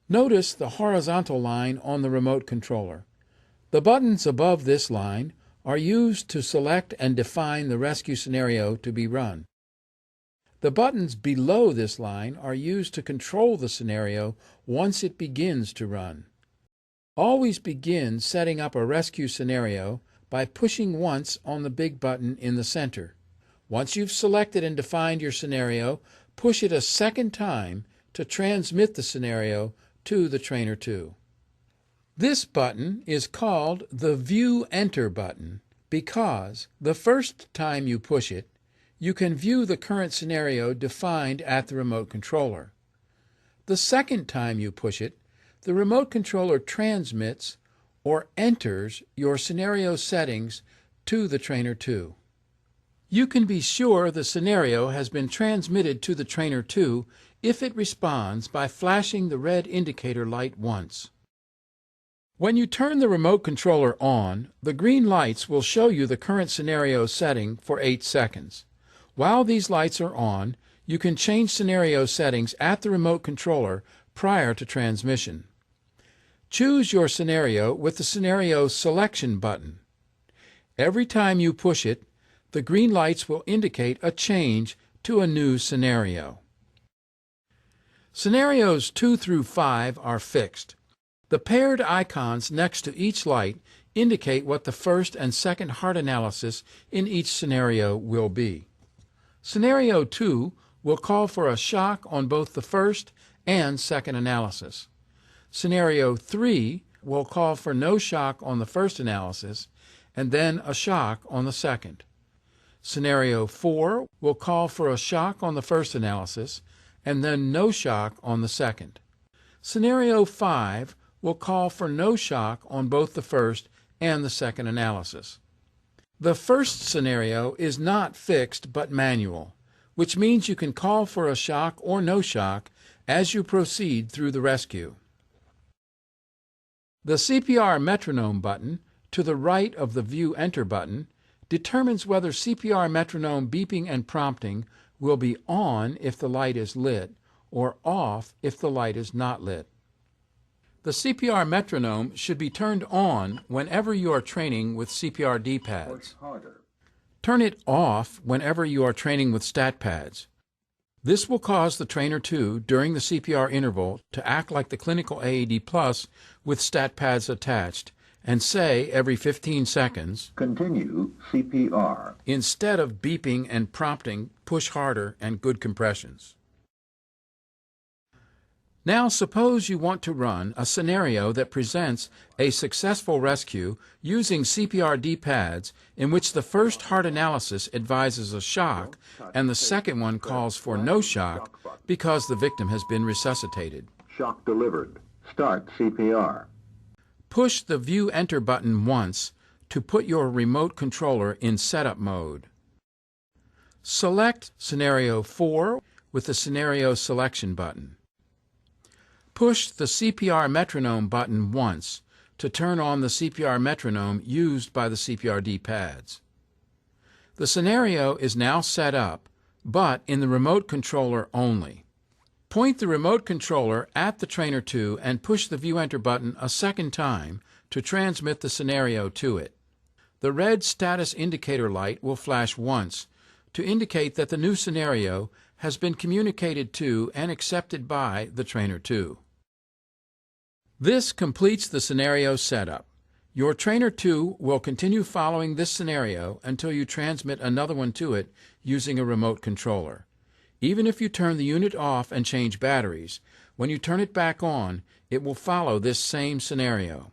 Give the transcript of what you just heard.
Notice the horizontal line on the remote controller. The buttons above this line are used to select and define the rescue scenario to be run. The buttons below this line are used to control the scenario once it begins to run. Always begin setting up a rescue scenario by pushing once on the big button in the center. Once you've selected and defined your scenario, push it a second time to transmit the scenario to the Trainer2. This button is called the View Enter button because the first time you push it, you can view the current scenario defined at the remote controller. The second time you push it, the remote controller transmits or enters your scenario settings to the Trainer2. You can be sure the scenario has been transmitted to the Trainer2 if it responds by flashing the red indicator light once. When you turn the remote controller on, the green lights will show you the current scenario setting for 8 seconds. While these lights are on, you can change scenario settings at the remote controller prior to transmission. Choose your scenario with the Scenario Selection button. Every time you push it, the green lights will indicate a change to a new scenario. Scenarios 2 through 5 are fixed. The paired icons next to each light indicate what the first and second heart analysis in each scenario will be. Scenario 2 will call for a shock on both the first and second analysis. Scenario 3 will call for no shock on the first analysis and then a shock on the second. Scenario 4 will call for a shock on the first analysis and then no shock on the second. Scenario 5 will call for no shock on both the first and the second analysis. The first scenario is not fixed but manual, which means you can call for a shock or no shock as you proceed through the rescue. The CPR metronome button to the right of the View Enter button determines whether CPR metronome beeping and prompting will be on if the light is lit or off if the light is not lit. The CPR metronome should be turned on whenever you are training with CPR D-pads. Turn it off whenever you are training with stat pads. This will cause the Trainer2 during the CPR interval to act like the clinical AED Plus with stat pads attached and say every 15 seconds, "Continue CPR," instead of beeping and prompting, "Push harder" and "Good compressions." Now suppose you want to run a scenario that presents a successful rescue using CPR D-pads in which the first heart analysis advises a shock and the second one calls for no shock because the victim has been resuscitated. Shock delivered. Start CPR. Push the View Enter button once to put your remote controller in setup mode. Select Scenario 4 with the Scenario Selection button. Push the CPR metronome button once to turn on the CPR metronome used by the CPR D-pads. The scenario is now set up, but in the remote controller only. Point the remote controller at the Trainer2 and push the View Enter button a second time to transmit the scenario to it. The red status indicator light will flash once to indicate that the new scenario has been communicated to and accepted by the Trainer2. This completes the scenario setup. Your Trainer2 will continue following this scenario until you transmit another one to it using a remote controller. Even if you turn the unit off and change batteries, when you turn it back on, it will follow this same scenario.